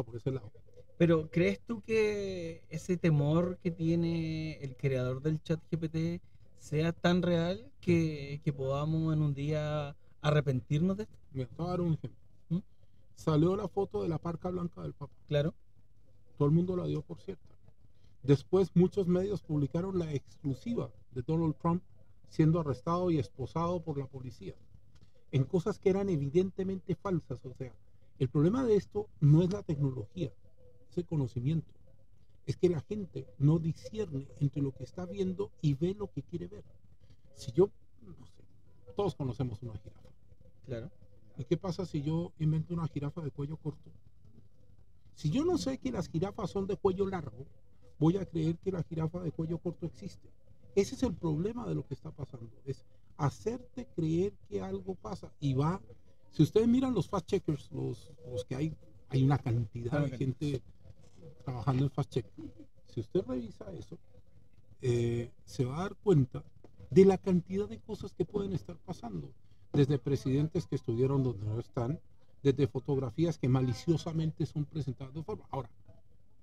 por ese lado. Pero ¿crees tú que ese temor que tiene el creador del chat GPT sea tan real que podamos en un día arrepentirnos de esto? Me voy a dar un ejemplo. ¿Mm? Salió la foto de la parca blanca del Papa. Claro, Todo el mundo la dio por cierta. Después muchos medios publicaron la exclusiva de Donald Trump siendo arrestado y esposado por la policía en cosas que eran evidentemente falsas. O sea, el problema de esto no es la tecnología, es el conocimiento. Es que la gente no discierne entre lo que está viendo y ve lo que quiere ver. Si yo, no sé, todos conocemos una jirafa. claro. ¿Y qué pasa si yo invento una jirafa de cuello corto? Si yo no sé que las jirafas son de cuello largo, voy a creer que la jirafa de cuello corto existe. Ese es el problema de lo que está pasando. Es hacerte creer que algo pasa. Y va, si ustedes miran los fact checkers, los que hay una cantidad Claro de que gente trabajando en fact check. Si usted revisa eso, se va a dar cuenta de la cantidad de cosas que pueden estar pasando. Desde presidentes que estuvieron donde no están, desde fotografías que maliciosamente son presentadas de forma. Ahora,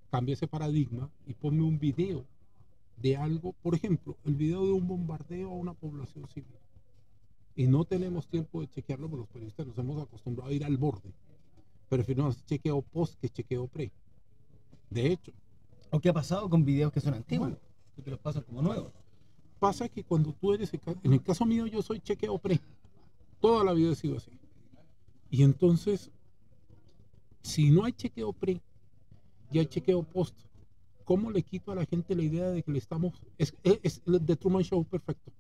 cambia ese paradigma y ponme un video de algo, por ejemplo, el video de un bombardeo a una población civil. Y no tenemos tiempo de chequearlo, porque los periodistas nos hemos acostumbrado a ir al borde. Preferimos chequeo post que chequeo pre. De hecho, ¿O qué ha pasado con videos que son antiguos? bueno, Y que los pasan como nuevos. pasa que cuando tú eres, en el caso mío yo soy chequeo pre. Toda la vida he sido así. Y entonces, si no hay chequeo pre y hay chequeo post, ¿cómo le quito a la gente la idea de que le estamos... Es el The Truman Show perfecto.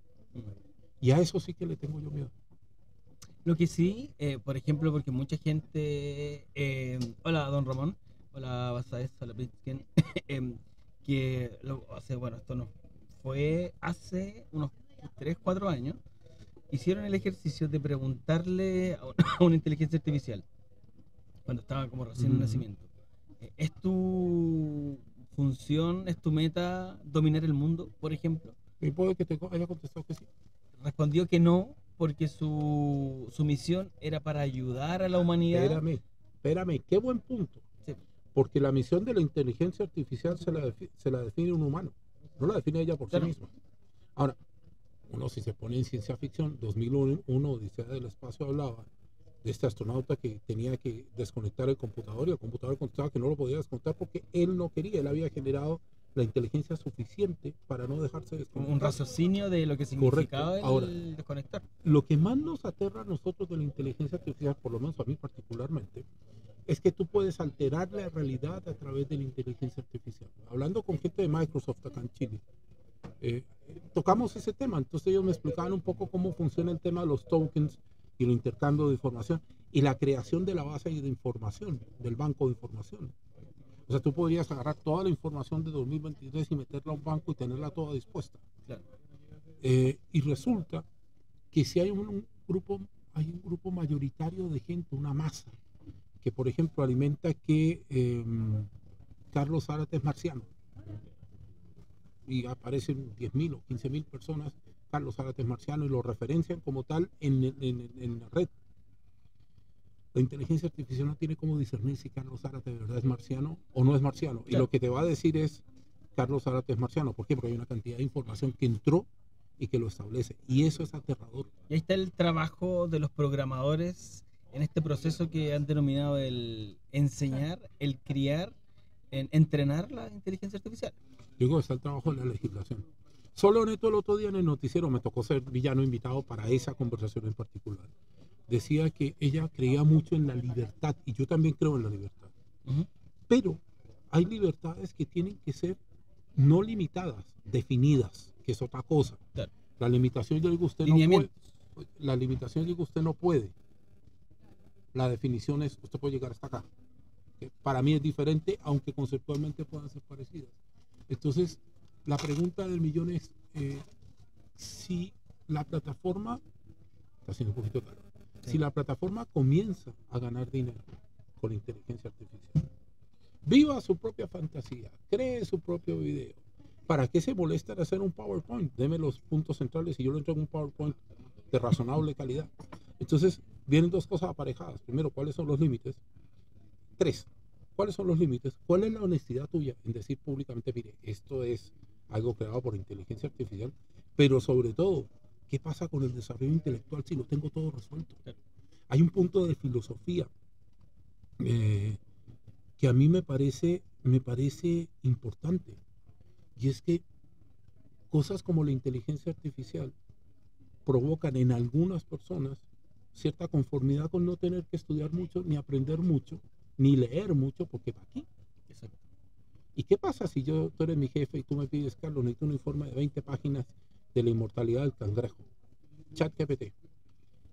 Y a eso sí que le tengo yo miedo. Lo que sí, por ejemplo, porque mucha gente, hola Don Ramón, hola Basaes, hola Brisken, que lo hace, bueno, esto no fue hace unos 3 4 años, hicieron el ejercicio de preguntarle a a una inteligencia artificial, cuando estaba como recién en Mm. nacimiento, ¿es tu función, es tu meta dominar el mundo, por ejemplo? Y puede que te haya contestado que sí. Respondió que no, porque su misión era para ayudar a la humanidad. Espérame, qué buen punto. Sí, Porque la misión de la inteligencia artificial se la define un humano. No la define ella por sí claro, misma. Ahora, uno si se pone en ciencia ficción, 2001, Odisea del Espacio hablaba de este astronauta que tenía que desconectar el computador y el computador contestaba que no lo podía desconectar porque él no quería, él había generado la inteligencia suficiente para no dejarse un desconectar. raciocinio de lo que Correcto. significaba Ahora, el desconectar. lo que más nos aterra a nosotros de la inteligencia artificial, por lo menos a mí particularmente, es que tú puedes alterar la realidad a través de la inteligencia artificial. Hablando con gente de Microsoft acá en Chile, eh, tocamos ese tema, entonces ellos me explicaban un poco cómo funciona el tema de los tokens y el intercambio de información y la creación de la base de información, del banco de información. O sea, tú podrías agarrar toda la información de 2023 y meterla a un banco y tenerla toda dispuesta. Claro. Y resulta que si hay un grupo mayoritario de gente, una masa, que por ejemplo alimenta que Carlos Zárate es marciano y aparecen 10.000 o 15.000 personas, Carlos Zárate es marciano y lo referencian como tal en la red. La inteligencia artificial no tiene cómo discernir si Carlos Zárate de verdad es marciano o no es marciano. Y Claro. lo que te va a decir es Carlos Zárate es marciano. ¿Por qué? Porque hay una cantidad de información que entró y que lo establece. Y eso es aterrador. Y ahí está el trabajo de los programadores en este proceso que han denominado el enseñar, el criar, en entrenar la inteligencia artificial. Digo, está el trabajo de la legislación. Solo neto el otro día en el noticiero me tocó ser villano invitado para esa conversación en particular. Decía que ella creía mucho en la libertad y yo también creo en la libertad. Ujú. Pero hay libertades que tienen que ser no limitadas, definidas, que es otra cosa. Claro. La limitación yo digo usted no puede. Lineamientos. La limitación digo usted no puede. La definición es usted puede llegar hasta acá. Que para mí es diferente, aunque conceptualmente puedan ser parecidas. Entonces, la pregunta del millón es si la plataforma, está haciendo un poquito de calor, Sí. si la plataforma comienza a ganar dinero con la inteligencia artificial, viva su propia fantasía, cree su propio video. ¿Para qué se molesta en hacer un PowerPoint? Deme los puntos centrales y yo lo entrego en un PowerPoint de razonable calidad. Entonces, vienen dos cosas aparejadas. Primero, ¿cuáles son los límites? Tres. ¿Cuáles son los límites? ¿Cuál es la honestidad tuya en decir públicamente, mire, esto es algo creado por inteligencia artificial? Pero sobre todo, ¿qué pasa con el desarrollo intelectual si lo tengo todo resuelto? Hay un punto de filosofía eh, que a mí me parece importante, y es que cosas como la inteligencia artificial provocan en algunas personas cierta conformidad con no tener que estudiar mucho, ni aprender mucho, ni leer mucho, porque ¿para qué? Exacto. ¿Y qué pasa si tú eres mi jefe y tú me pides, Carlos, necesito un informe de 20 páginas de la inmortalidad del cangrejo? ChatGPT.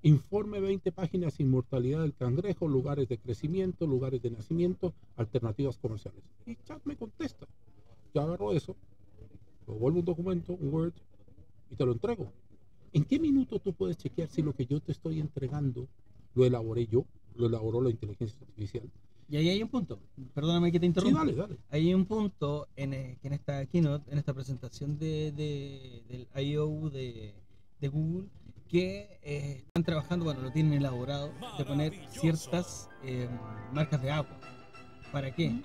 Informe 20 páginas, inmortalidad del cangrejo, lugares de crecimiento, lugares de nacimiento, alternativas comerciales. Y Chat me contesta. Yo agarro eso, lo vuelvo un documento, un Word, y te lo entrego. ¿En qué minuto tú puedes chequear si lo que yo te estoy entregando lo elaboré yo, lo elaboró la inteligencia artificial? Y ahí hay un punto, perdóname que te Sí, interrumpa. dale, dale. Hay un punto que en esta keynote, en esta presentación del I.O. de Google, que están trabajando, bueno, lo tienen elaborado, de poner ciertas marcas de agua. ¿Para qué?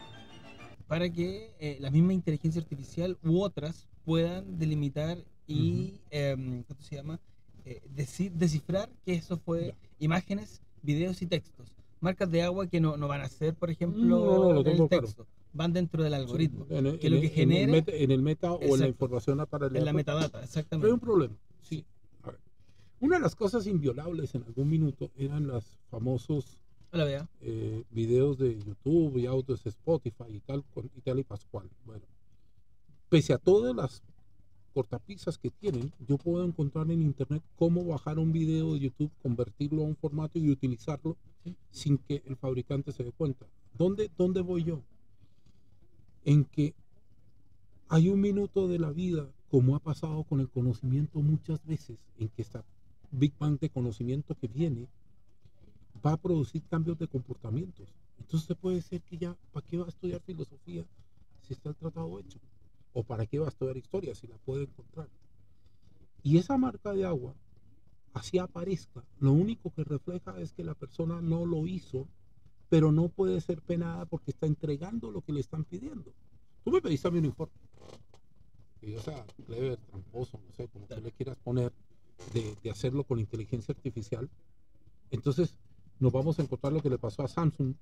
Para que la misma inteligencia artificial u otras puedan delimitar y, ¿cómo se llama? Descifrar que eso fue Ya. imágenes, videos y textos. Marcas de agua que no van a ser, por ejemplo, No, lo en el tengo claro. texto, van dentro del Sí, algoritmo. en Que lo que genere, en el meta o en la exacto, información en la paralela. metadata, Pero hay exactamente. un problema. Sí. A ver. Una de las cosas inviolables en algún minuto eran los famosos Hola, vea. videos de YouTube y audios de Spotify y tal y pascual. Bueno, pese a todas las cortapisas que tienen, yo puedo encontrar en internet cómo bajar un video de YouTube, convertirlo a un formato y utilizarlo sin que el fabricante se dé cuenta. ¿Dónde voy yo? En que hay un minuto de la vida, como ha pasado con el conocimiento muchas veces, en que esta Big Bang de conocimiento que viene va a producir cambios de comportamientos. Entonces se puede decir que ya, ¿para qué va a estudiar filosofía si está el tratado hecho? ¿O para qué va a estudiar historia si la puede encontrar? Y esa marca de agua, así aparezca, lo único que refleja es que la persona no lo hizo, pero no puede ser penada porque está entregando lo que le están pidiendo. Tú me pediste a mí un informe, y, o sea, clever, tramposo, no sé, como tú le quieras poner, de hacerlo con inteligencia artificial. Entonces nos vamos a encontrar lo que le pasó a Samsung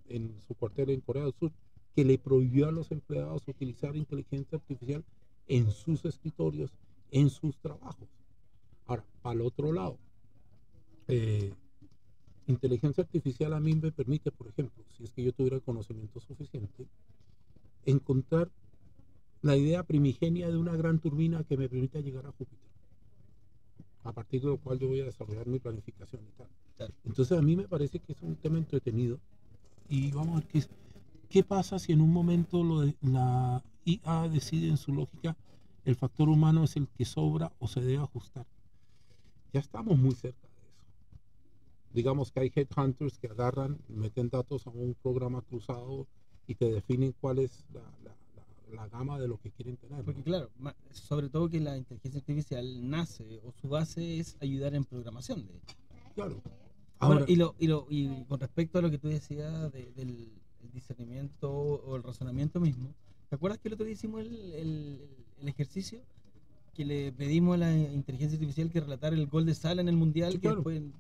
en su cuartel en Corea del Sur, que le prohibió a los empleados utilizar inteligencia artificial en sus escritorios, en sus trabajos. Ahora, para el otro lado, eh, inteligencia artificial a mí me permite, por ejemplo, si es que yo tuviera el conocimiento suficiente, encontrar la idea primigenia de una gran turbina que me permita llegar a Júpiter, a partir de lo cual yo voy a desarrollar mi planificación y tal. Claro. Entonces a mí me parece que es un tema entretenido y vamos a ver qué pasa si en un momento la IA decide en su lógica el factor humano es el que sobra o se debe ajustar. Ya estamos muy cerca de eso. Digamos que hay headhunters que agarran, meten datos a un programa cruzado y te definen cuál es la gama de lo que quieren tener, Porque ¿no? claro, sobre todo que la inteligencia artificial nace o su base es ayudar en programación, de hecho. Claro. Bueno, Ahora, y con respecto a lo que tú decías del el discernimiento o el razonamiento mismo, ¿te acuerdas que el otro día hicimos el ejercicio que le pedimos a la inteligencia artificial que relatara el gol de Sala en el Mundial sí, que claro. después El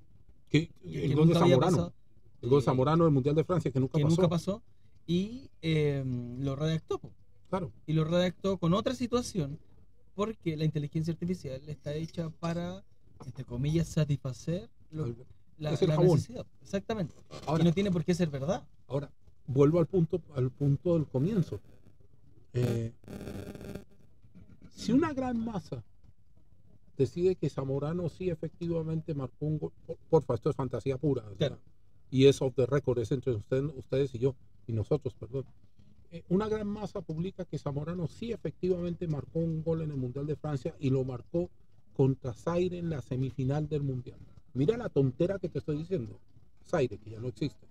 que gol de nunca había Zamorano. pasado? El gol de eh, Zamorano del Mundial de Francia que nunca que pasó. nunca pasó y lo redactó, po. Claro. Y lo redactó con otra situación porque la inteligencia artificial está hecha para, entre comillas, satisfacer Es el la jabón. necesidad. Exactamente. Ahora, Y no tiene por qué ser verdad. ahora vuelvo al punto del comienzo. Eh, si una gran masa decide que Zamorano sí efectivamente marcó un gol, porfa, esto es fantasía pura, o sea, Claro. y es off the record, es entre ustedes y yo, y nosotros, perdón. Una gran masa publica que Zamorano sí efectivamente marcó un gol en el Mundial de Francia y lo marcó contra Zaire en la semifinal del Mundial. Mira la tontera que te estoy diciendo. Zaire, que ya no existe.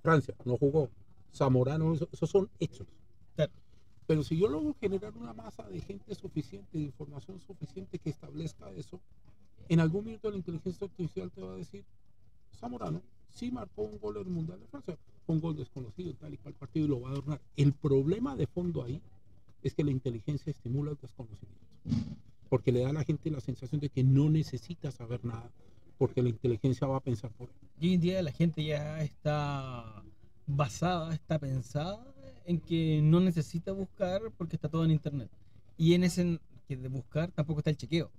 Francia, no jugó. Zamorano, esos son hechos. Claro. Pero si yo logro generar una masa de gente suficiente, de información suficiente que establezca eso, en algún minuto la inteligencia artificial te va a decir, Zamorano sí marcó un gol en el Mundial de Francia, fue un gol desconocido, tal y cual partido, y lo va a adornar. El problema de fondo ahí es que la inteligencia estimula el desconocimiento, porque le da a la gente la sensación de que no necesita saber nada, porque la inteligencia va a pensar por él. Y hoy en día la gente ya está pensada en que no necesita buscar porque está todo en internet. Y en ese que de buscar tampoco está el chequeo.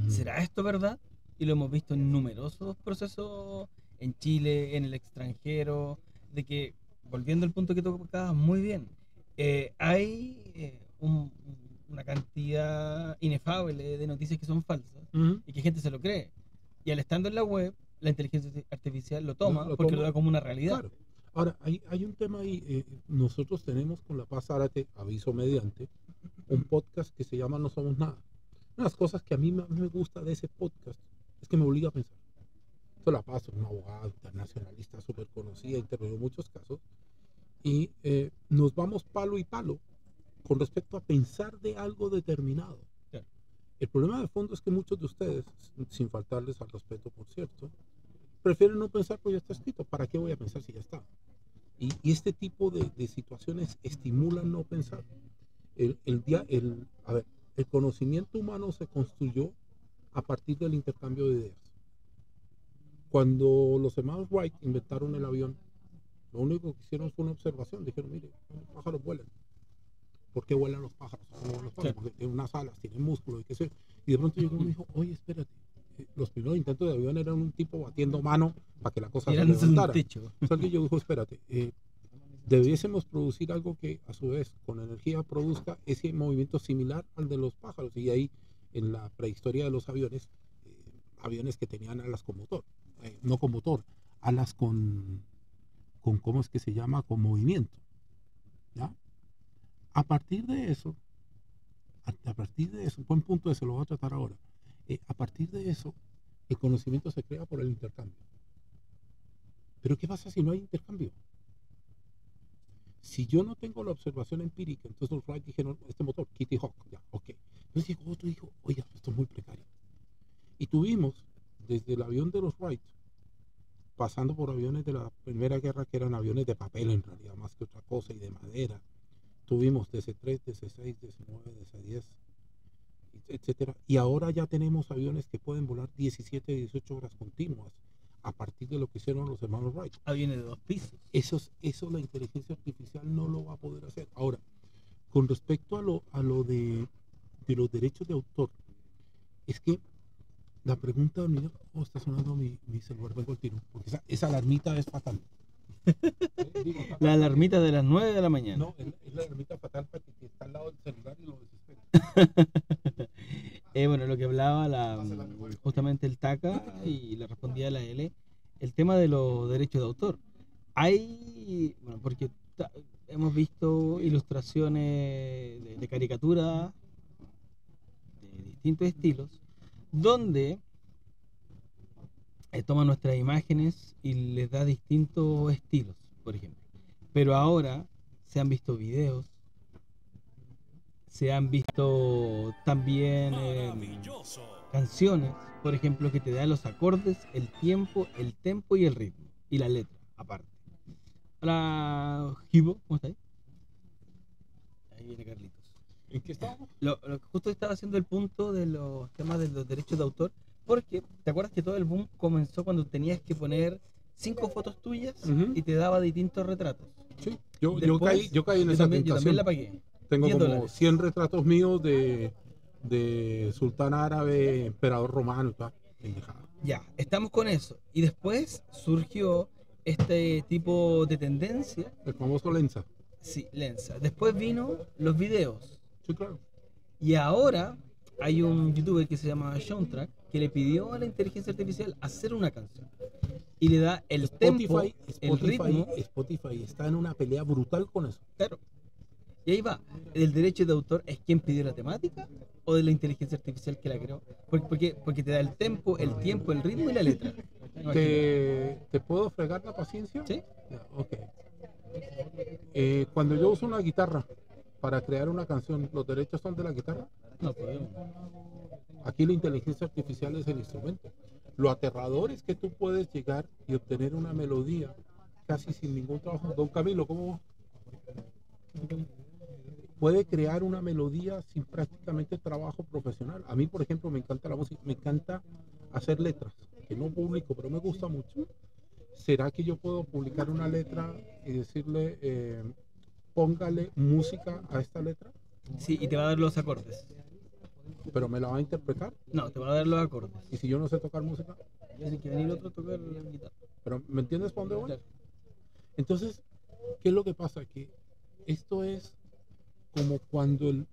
¿Será esto verdad? Y lo hemos visto en numerosos procesos en Chile, en el extranjero, de que, volviendo al punto que tocabas muy bien, hay una cantidad inefable de noticias que son falsas y que gente se lo cree. Y al estando en la web, la inteligencia artificial lo toma porque lo da como una realidad. Claro. Ahora, hay un tema ahí. Nosotros tenemos con La Paz Zárate, aviso mediante, un podcast que se llama No Somos Nada. Una de las cosas que a mí más me gusta de ese podcast es que me obliga a pensar. Esto La Paz es una abogada internacionalista súper conocida, intervenido en muchos casos, y nos vamos palo y palo con respecto a pensar de algo determinado. Claro. El problema de fondo es que muchos de ustedes, sin faltarles al respeto, por cierto, prefieren no pensar porque ya está escrito. ¿Para qué voy a pensar si ya está? Y este tipo de situaciones estimulan no pensar. A ver, el conocimiento humano se construyó a partir del intercambio de ideas. Cuando los hermanos Wright inventaron el avión, lo único que hicieron fue una observación. Dijeron, mire, los pájaros vuelan. ¿Por qué vuelan los pájaros? Porque tienen unas alas, tienen músculo y qué sé. Y de pronto llegó y me dijo, oye, espérate. Los primeros intentos de avión eran un tipo batiendo mano para que la cosa se levantara. O sea, que yo dijo, espérate, debiésemos producir algo que a su vez con energía produzca ese movimiento similar al de los pájaros. Y ahí en la prehistoria de los aviones, aviones que tenían alas con motor, no con motor, alas con ¿cómo es que se llama? Con movimiento. ¿Ya? A partir de eso, buen punto, eso lo voy a tratar ahora. A partir de eso, el conocimiento se crea por el intercambio. Pero ¿qué pasa si no hay intercambio? Si yo no tengo la observación empírica, entonces los Wright dijeron, este motor, Kitty Hawk, ya, ok. Entonces llegó otro y dijo, oiga, esto es muy precario. Y tuvimos, desde el avión de los Wright, pasando por aviones de la Primera Guerra, que eran aviones de papel en realidad, más que otra cosa, y de madera. Tuvimos DC-3, DC-6, DC-9, DC-10, etcétera. Y ahora ya tenemos aviones que pueden volar 17, 18 horas continuas a partir de lo que hicieron los hermanos Wright. Aviones de 2 pisos. Eso la inteligencia artificial no lo va a poder hacer. Ahora, con respecto a lo de los derechos de autor, es que la pregunta, mira, está sonando mi celular, vengo al tiro, porque esa alarmita es fatal. La alarmita de las 9 de la mañana. No, es la alarmita fatal para que está al lado del celular y lo desespera. Bueno, lo que hablaba justamente el TACA y le respondía a la L, el tema de los derechos de autor. Bueno, porque hemos visto ilustraciones de caricaturas de distintos estilos, donde toma nuestras imágenes y les da distintos estilos, por ejemplo. Pero ahora se han visto videos, se han visto también canciones, por ejemplo, que te dan los acordes, el tiempo, el tempo y el ritmo, y la letra, aparte. Hola, Gibo, ¿cómo estás? Ahí viene Carlitos. ¿En qué estábamos? Lo que justo estaba haciendo el punto de los temas de los derechos de autor, porque ¿te acuerdas que todo el boom comenzó cuando tenías que poner 5 fotos tuyas y te daba distintos retratos? Sí, yo caí en esa tentación. Yo también la pagué. Tengo como $10. 100 retratos míos de sultán árabe, emperador romano y tal. Ya, estamos con eso. Y después surgió este tipo de tendencia. El famoso Lensa. Sí, Lensa. Después vino los videos. Sí, claro. Y ahora hay un youtuber que se llama Soundtrack que le pidió a la inteligencia artificial hacer una canción. Y le da el tempo, el ritmo. Spotify está en una pelea brutal con eso. Claro. Y ahí va. ¿El derecho de autor es quien pidió la temática o de la inteligencia artificial que la creó? Porque te da el tempo, el tiempo, el ritmo y la letra. ¿Te puedo fregar la paciencia? Sí. Ya, ok. Cuando yo uso una guitarra para crear una canción, ¿los derechos son de la guitarra? No podemos. Aquí la inteligencia artificial es el instrumento. Lo aterrador es que tú puedes llegar y obtener una melodía casi sin ningún trabajo. Don Camilo, ¿cómo puede crear una melodía sin prácticamente trabajo profesional? A mí, por ejemplo, me encanta la música, me encanta hacer letras, que no publico, pero me gusta mucho. ¿Será que yo puedo publicar una letra y decirle, póngale música a esta letra? Sí, y te va a dar los acordes. Pero me la va a interpretar. No, te va a dar los acordes. Y si yo no sé tocar música, Tiene que venir otro a tocar la guitarra. pero ¿me entiendes para dónde voy? Claro. Entonces, ¿qué es lo que pasa? Que esto es como cuando el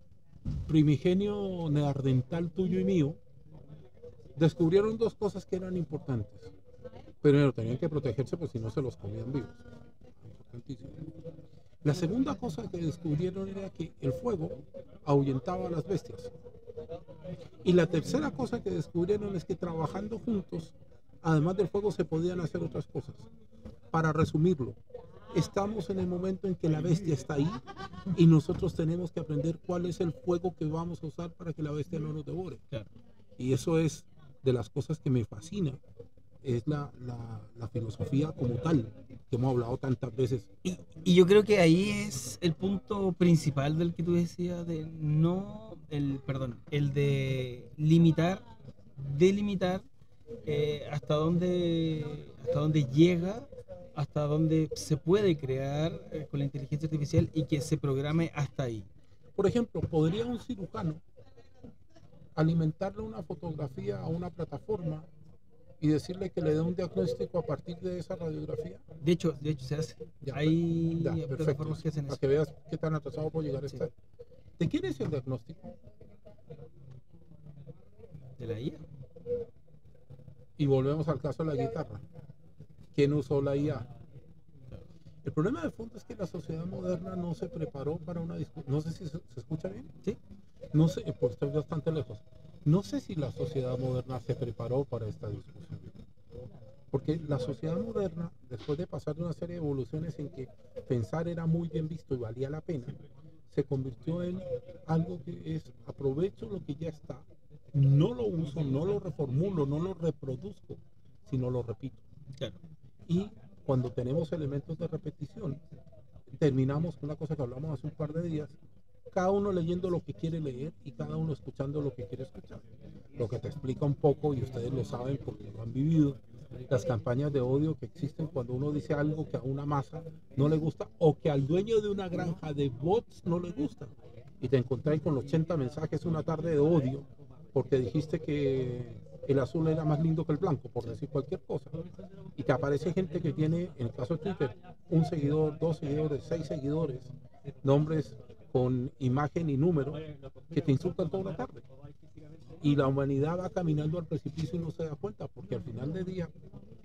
primigenio neandertal tuyo y mío descubrieron dos cosas que eran importantes. Primero, tenían que protegerse, pues si no se los comían vivos. Importantísimo. La segunda cosa que descubrieron era que el fuego ahuyentaba a las bestias. Y la tercera cosa que descubrieron es que trabajando juntos, además del fuego, se podían hacer otras cosas. Para resumirlo, estamos en el momento en que la bestia está ahí y nosotros tenemos que aprender cuál es el fuego que vamos a usar para que la bestia no nos devore. Claro. Y eso es de las cosas que me fascina, es la filosofía como tal, que hemos hablado tantas veces. Y yo creo que ahí es el punto principal del que tú decías, de no, el de limitar, delimitar hasta dónde llega, hasta dónde se puede crear con la inteligencia artificial y que se programe hasta ahí. Por ejemplo, ¿podría un cirujano alimentarle una fotografía a una plataforma y decirle que le dé un diagnóstico a partir de esa radiografía? De hecho se hace. Ya, Hay ya, perfecto. plataformas que hacen Para eso. que veas qué tan atrasado puede llegar a Sí. estar. ¿De quién es el diagnóstico? De la IA. Y volvemos al caso de la guitarra. ¿Quién usó la IA? El problema de fondo es que la sociedad moderna no se preparó para una discusión. No sé si se escucha bien. Sí. No sé, pues estoy bastante lejos. No sé si la sociedad moderna se preparó para esta discusión. Porque la sociedad moderna, después de pasar una serie de evoluciones en que pensar era muy bien visto y valía la pena, se convirtió en algo que es aprovecho lo que ya está, no lo uso, no lo reformulo, no lo reproduzco, sino lo repito. Claro. Y cuando tenemos elementos de repetición, terminamos con una cosa que hablamos hace un par de días, cada uno leyendo lo que quiere leer y cada uno escuchando lo que quiere escuchar. Lo que te explica un poco, y ustedes lo saben porque lo han vivido, las campañas de odio que existen cuando uno dice algo que a una masa no le gusta o que al dueño de una granja de bots no le gusta. Y te encontrás con 80 mensajes una tarde de odio porque dijiste que el azul era más lindo que el blanco, por decir cualquier cosa. Y te aparece gente que tiene, en el caso de Twitter, un seguidor, 2 seguidores, 6 seguidores, nombres con imagen y número, que te insultan toda la tarde. Y la humanidad va caminando al precipicio y no se da cuenta, porque al final del día...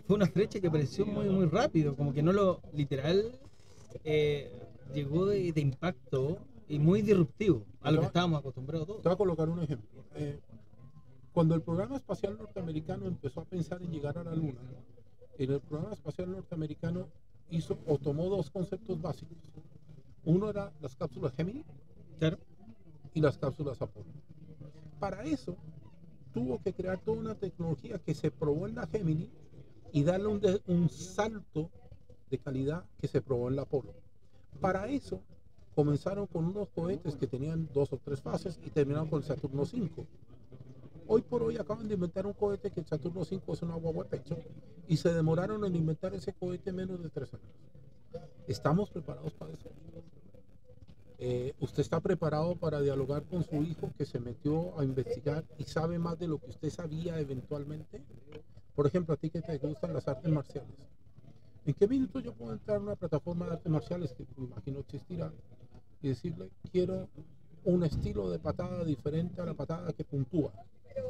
Fue una flecha que apareció muy rápido, como que no lo literal llegó de impacto y muy disruptivo a lo que estábamos acostumbrados todos. Te voy a colocar un ejemplo. Cuando el programa espacial norteamericano empezó a pensar en llegar a la Luna, en el programa espacial norteamericano hizo o tomó dos conceptos básicos. Uno era las cápsulas Gemini, claro, y las cápsulas Apolo. Para eso tuvo que crear toda una tecnología que se probó en la Gemini y darle un salto de calidad que se probó en la Apolo. Para eso comenzaron con unos cohetes que tenían 2 o 3 fases y terminaron con el Saturno 5. Hoy por hoy acaban de inventar un cohete que el Saturno 5 es una guagua de pecho y se demoraron en inventar ese cohete menos de 3 años. ¿Estamos preparados para eso? ¿Usted está preparado para dialogar con su hijo que se metió a investigar y sabe más de lo que usted sabía eventualmente? Por ejemplo, a ti que te gustan las artes marciales. ¿En qué minuto yo puedo entrar a una plataforma de artes marciales que me imagino existirá y decirle, quiero un estilo de patada diferente a la patada que puntúa?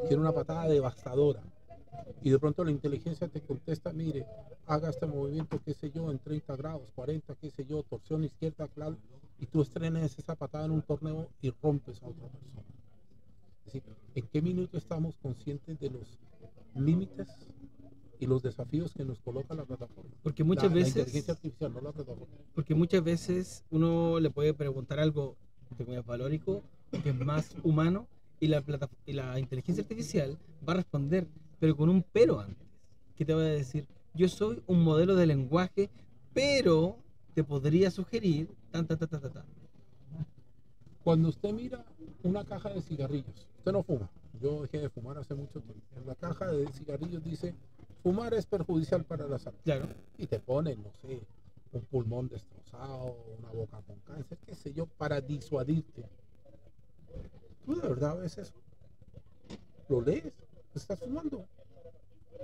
Quiero una patada devastadora. Y de pronto la inteligencia te contesta, mire, haga este movimiento, qué sé yo, en 30 grados, 40, qué sé yo, torsión izquierda, claro, y tú estrenes esa patada en un torneo y rompes a otra persona. Es decir, ¿en qué minuto estamos conscientes de los límites y los desafíos que nos coloca la plataforma? Porque muchas veces la inteligencia artificial, no la plataforma. Porque muchas veces uno le puede preguntar algo que es valórico, que es más humano, y la inteligencia artificial va a responder pero con un pero antes. ¿Qué te voy a decir? Yo soy un modelo de lenguaje, pero te podría sugerir tan, ta, ta, ta, ta, ta. Cuando usted mira una caja de cigarrillos, usted no fuma. Yo dejé de fumar hace mucho tiempo. En la caja de cigarrillos dice, fumar es perjudicial para la salud. Claro. Y te ponen, no sé, un pulmón destrozado, una boca con cáncer, qué sé yo, para disuadirte. ¿Tú de verdad ves eso? ¿Lo lees? ¿Estás fumando?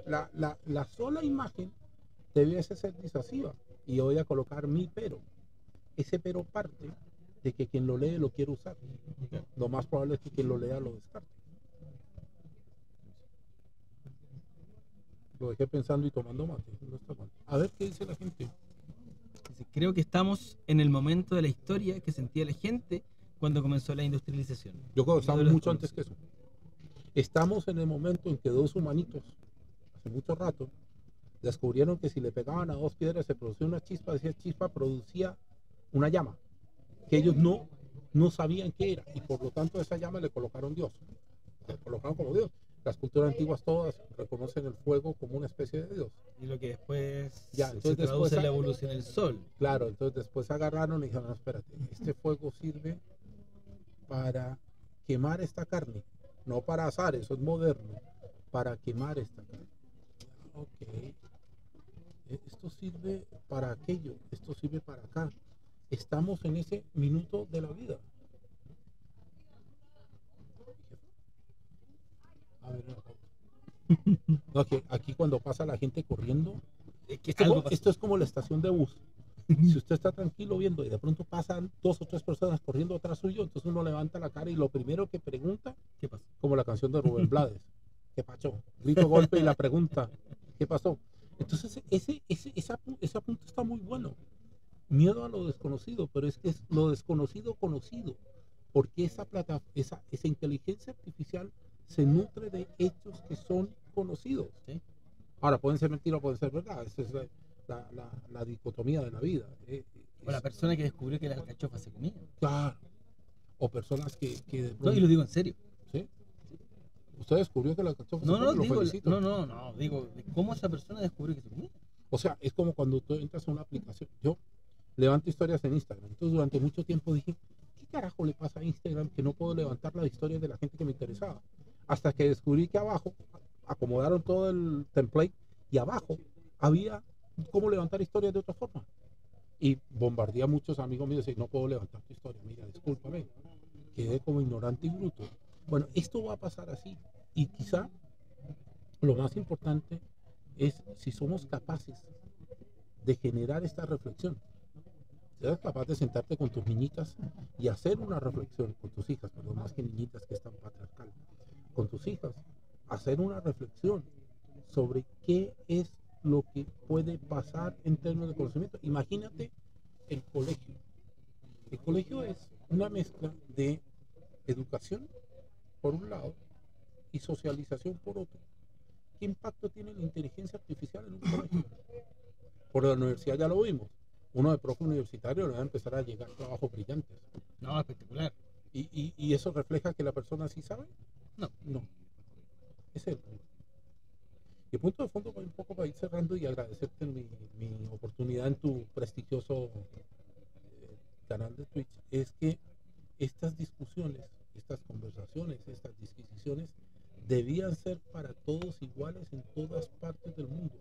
La sola imagen debiese ser disuasiva. Y yo voy a colocar mi pero. Ese pero parte de que quien lo lee lo quiere usar. Lo más probable es que quien lo lea lo descarte. Lo dejé pensando y tomando mate. No está mal. A ver qué dice la gente. Dice, creo que estamos en el momento de la historia que sentía la gente cuando comenzó la industrialización. Yo creo que estamos Modelos mucho antes que eso. Estamos en el momento en que dos humanitos, hace mucho rato, descubrieron que si le pegaban a dos piedras se producía una chispa, esa chispa producía una llama, que ellos no sabían qué era, y por lo tanto a esa llama le colocaron Dios, le colocaron como Dios. Las culturas antiguas todas reconocen el fuego como una especie de Dios. Y lo que después Ya, se entonces traduce después, en la evolución del sol. claro, entonces después agarraron y dijeron, no, espérate, este fuego sirve para quemar esta carne, no para asar, eso es moderno, para quemar esta carne. Ok, esto sirve para aquello, esto sirve para acá. Estamos en ese minuto de la vida. A ver, no, aquí cuando pasa la gente corriendo, esto es como la estación de bus. Si usted está tranquilo viendo y de pronto pasan dos o tres personas corriendo atrás suyo, entonces uno levanta la cara y lo primero que pregunta, ¿Qué pasa? como la canción de Rubén Blades, ¿qué pasó? Grito golpe y la pregunta, ¿qué pasó? Entonces ese punto está muy bueno. Miedo a lo desconocido, pero es que es lo desconocido conocido, porque esa inteligencia artificial se nutre de hechos que son conocidos. ¿Sí? Ahora, pueden ser mentiras, pueden ser verdad, esa es la dicotomía de la vida. O la persona que descubrió que la alcachofa se comía. Claro. O personas que de No, y lo digo en serio. ¿sí? Usted descubrió que la alcachofa se No, come, no, lo digo, felicito. no, digo, de cómo esa persona descubrió que se comía. O sea, es como cuando tú entras a una aplicación. Yo levanto historias en Instagram. Entonces, durante mucho tiempo dije, ¿qué carajo le pasa a Instagram que no puedo levantar las historias de la gente que me interesaba? Hasta que descubrí que abajo acomodaron todo el template y abajo había cómo levantar historias de otra forma. Y bombardeé a muchos amigos míos y no puedo levantar tu historia. Mira, discúlpame, quedé como ignorante y bruto. Bueno, esto va a pasar así. Y quizá lo más importante es si somos capaces de generar esta reflexión. Si eres capaz de sentarte con tus niñitas y hacer una reflexión, con tus hijas, perdón, más que niñitas que es tan patriarcal, con tus hijas, hacer una reflexión sobre qué es lo que puede pasar en términos de conocimiento. Imagínate el colegio. El colegio es una mezcla de educación, por un lado, y socialización, por otro. ¿Qué impacto tiene la inteligencia artificial en un colegio? Por la universidad ya lo vimos. Uno de profe universitario le va a empezar a llegar trabajos brillantes. No, espectacular. ¿Y eso refleja que la persona sí sabe? No. No. Ese es el punto. Y el punto de fondo, un poco para ir cerrando y agradecerte mi oportunidad en tu prestigioso canal de Twitch, es que estas discusiones, estas conversaciones, estas disquisiciones debían ser para todos iguales en todas partes del mundo.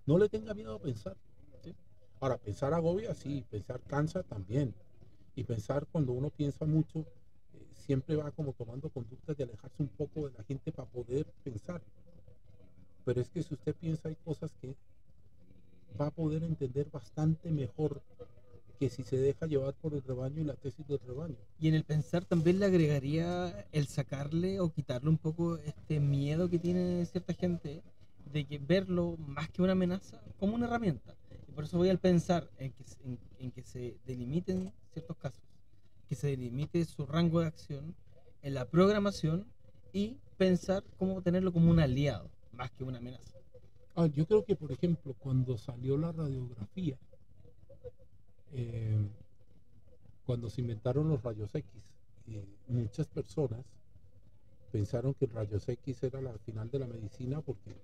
No le tenga miedo a pensar. ¿Sí? Ahora, pensar agobia, sí, pensar cansa también. Y pensar cuando uno piensa mucho, siempre va como tomando conductas de alejarse un poco de la gente para poder pensar. Pero es que si usted piensa hay cosas que va a poder entender bastante mejor que si se deja llevar por el rebaño y la tesis del rebaño. Y en el pensar también le agregaría el sacarle o quitarle un poco este miedo que tiene cierta gente de que verlo más que una amenaza como una herramienta. Y por eso voy al pensar en que se delimiten ciertos casos, que se delimite su rango de acción en la programación y pensar cómo tenerlo como un aliado más que una amenaza. Yo creo que, por ejemplo, cuando salió la radiografía, cuando se inventaron los rayos X, muchas personas pensaron que el rayos X era la final de la medicina porque,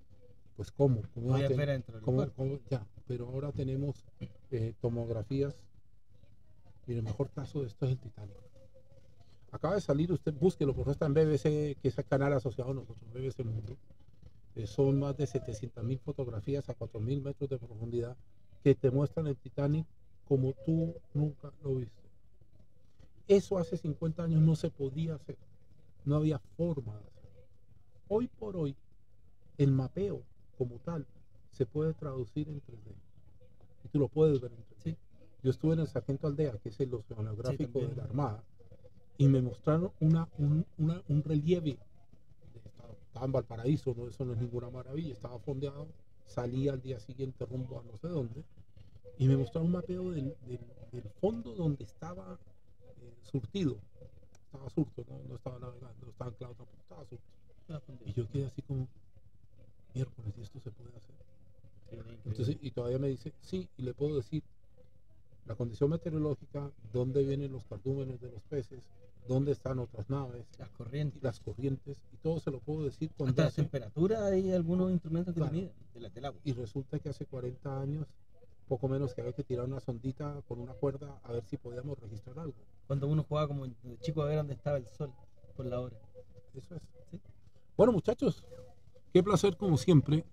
pues, ¿cómo? ¿Cómo va a Voy a tener- ver dentro del cómo- cuerpo. cómo- ya, pero ahora tenemos tomografías y el mejor caso de esto es el Titanic. Acaba de salir, usted búsquelo, porque está en BBC, que es el canal asociado a nosotros, BBC Mundo. Son más de 700.000 fotografías a 4.000 metros de profundidad que te muestran el Titanic como tú nunca lo viste. Eso hace 50 años no se podía hacer, no había forma de hacerlo. Hoy por hoy, el mapeo como tal se puede traducir en 3D y tú lo puedes ver en 3D. Sí. Yo estuve en el Sargento Aldea, que es el oceanográfico también. de la Armada, y me mostraron un relieve. Estaba en Valparaíso, ¿no? Eso no es ninguna maravilla, estaba fondeado, salía al día siguiente rumbo a no sé dónde, y me mostraron un mapeo del fondo donde estaba surtido, estaba surto, no estaba navegando, no estaba anclado tampoco, estaba surto. Y yo quedé así como, miércoles, ¿y esto se puede hacer? Entonces, y todavía me dice, sí, y le puedo decir la condición meteorológica, dónde vienen los cardúmenes de los peces, dónde están otras naves, las corrientes, y todo se lo puedo decir con hasta la base. temperatura. Hay algunos instrumentos que Claro. te miden del agua. Y resulta que hace 40 años, poco menos, que había que tirar una sondita con una cuerda a ver si podíamos registrar algo. Cuando uno jugaba como chico a ver dónde estaba el sol por la hora. Eso es. ¿Sí? Bueno, muchachos, qué placer como siempre.